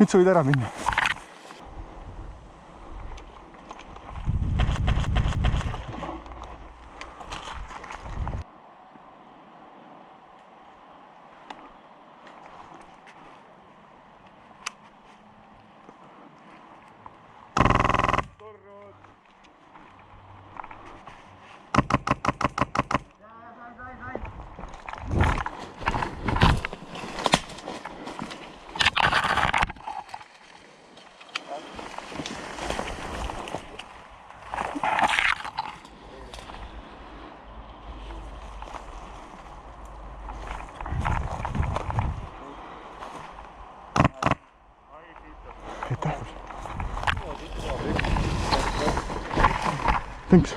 Nüüd sa võid ära minna. Thanks.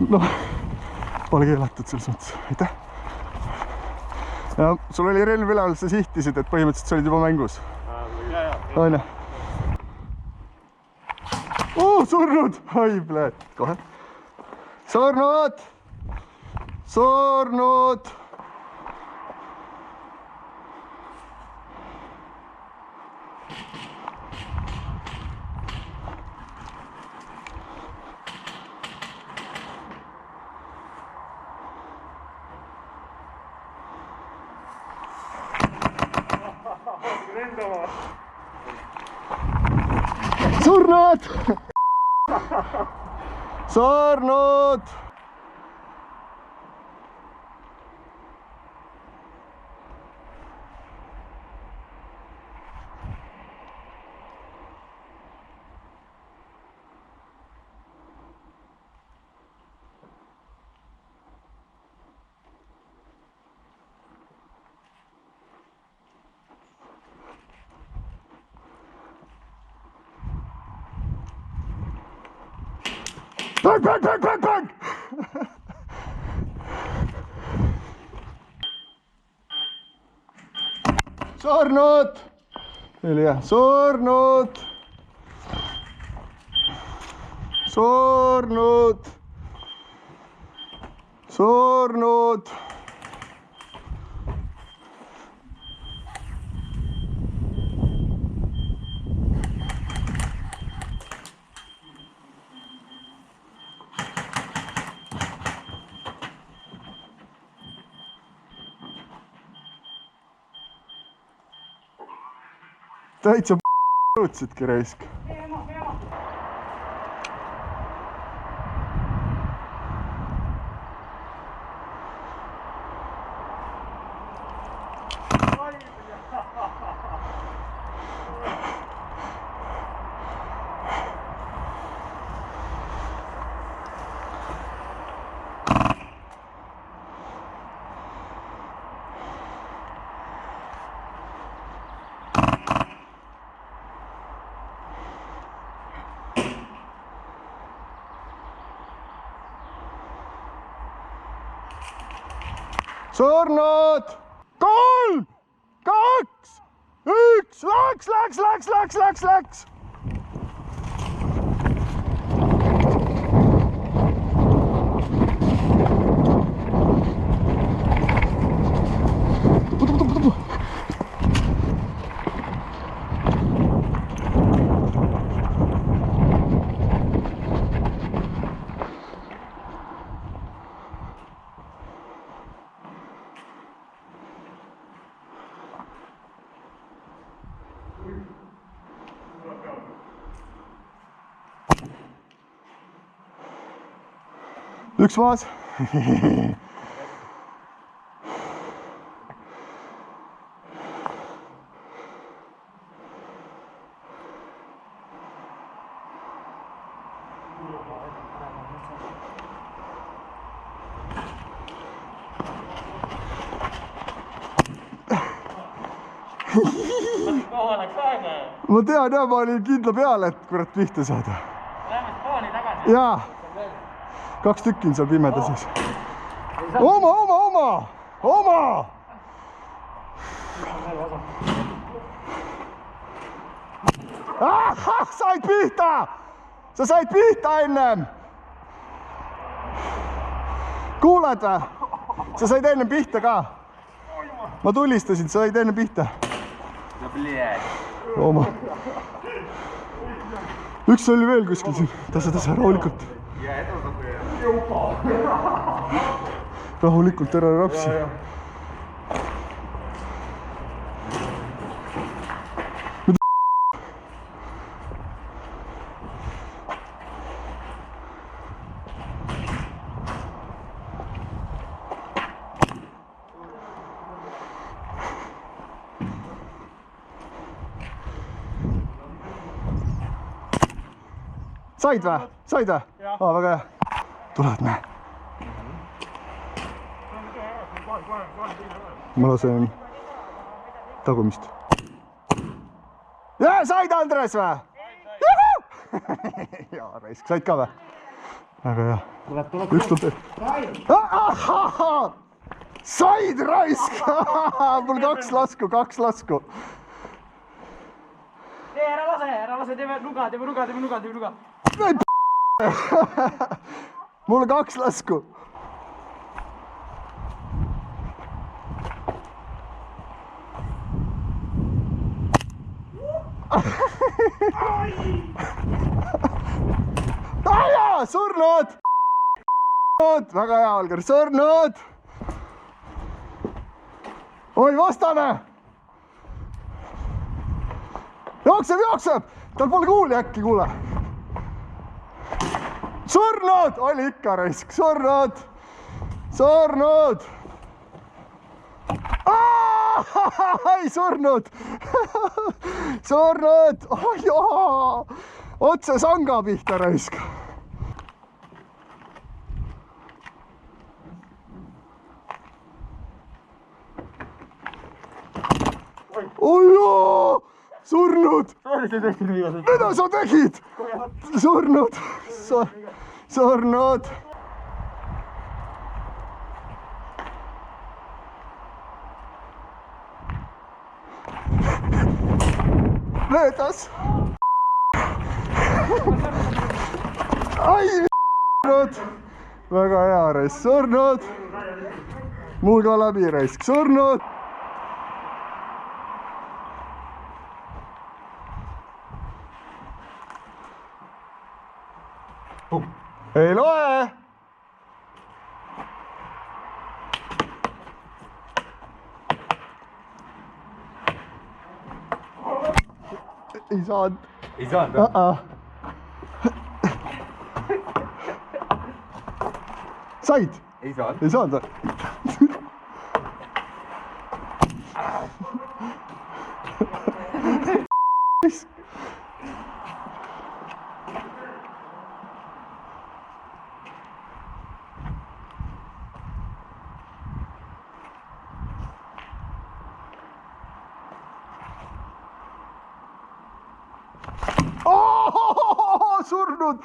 Noh, pole keelatud selles mõttes. Aitäh. Ja sul oli relv üleval, sa sihtisid, et põhimõtteliselt sa olid juba mängus. Aine. Surnud! Ai, pläät. Kohe. Surnud! Surnud! Surnud! Surnud! Bang, bang, bang, bang, bang! Surnud! Eli hea. Surnud! Surnud! Surnud! Täitsa p***utsidki raisk. Surnud! 3, 2, 1, läks! Üks maas. Ma tean jah, ma olin kindla peale, et kurat pihta saada. Läheme spaani tagasi. Jaa. 2 tükki on seal pimeda siis. Oma! Said pihta! Sa said pihta ennem! Kuuled või? Sa said ennem pihta ka. Ma tulistasin, sa said ennem pihta. Oma. Üks oli veel kuskil siin. Tasa, rahulikult. Rahulikult ära rapsi. Said või? Said või? Väga hea. Tulevad näe. Ma lasen tagumist. Jaa, said Andres või? Jaa, raisk. Said ka või? Väga hea. Üks tuleb veel. Said raisk! Mul 2 lasku. Ära lase, teeme nuga. Mul 2 lasku. Aja, surnud! Väga hea, Algar, surnud! Oi, vastane! Jookseb! Tal pole kuuli äkki, kuule. Surnud! Oli ikka raisk, surnud! Ei surnud! Otse sanga pihta raisk. Oi joo! Surnud! Mida sa tegid? Surnud! Möödas! Ai, surnud! Väga hea raisk, surnud! Mul ka läbi raisk, surnud! Ei loe! Ei saanud. Ei saanud? Said? Ei saanud. Ei saanud? Surnud!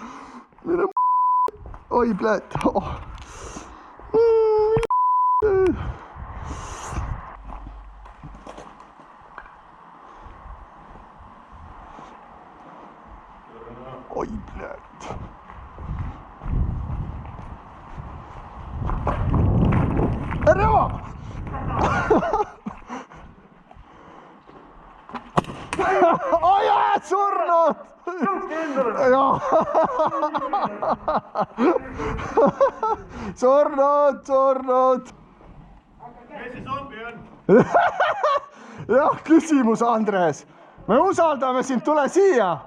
Oi, bled! Oi, bled! Ära! Oi, surnud! Surnud! Kes see zombi on? Jah, küsimus, Andres. Me usaldame sind, tule siia.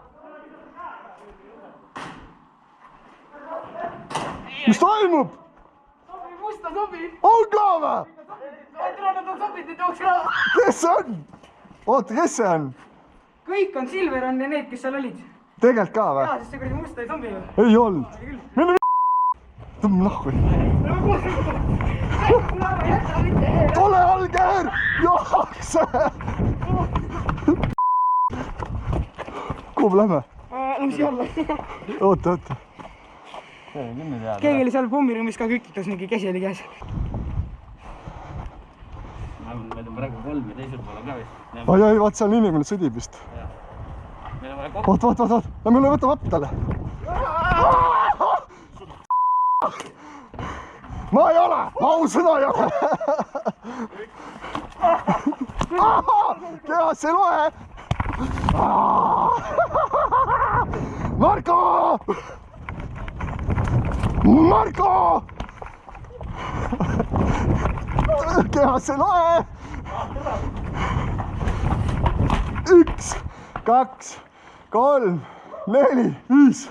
Mis toimub? Musta zombi! On ka või? Nad on zombid, nüüd jooks ära! Kes see on? Oota, kes see on? Kõik on Silver on ja need, kes seal olid. tegelikult ka või? jaa, siis see kuradi musta zombi ju. ei olnud. mine tõmb nahku. tule Alger, jookse. kuhu me lähme? Lähme siia alla. oota. keegi oli seal pommiruumis ka kükitas, mingi käsi oli käes. Meil on praegu 3 ja teisel pool on ka vist. ai, vaat seal inimene sõdib vist. Meil on vaja kokku. oot, lähme üle võtame appi talle. ma ei ole, ausõna ei ole. kehas ei loe. Marko! kehas ei loe. 1, 2, 3, 4, 5.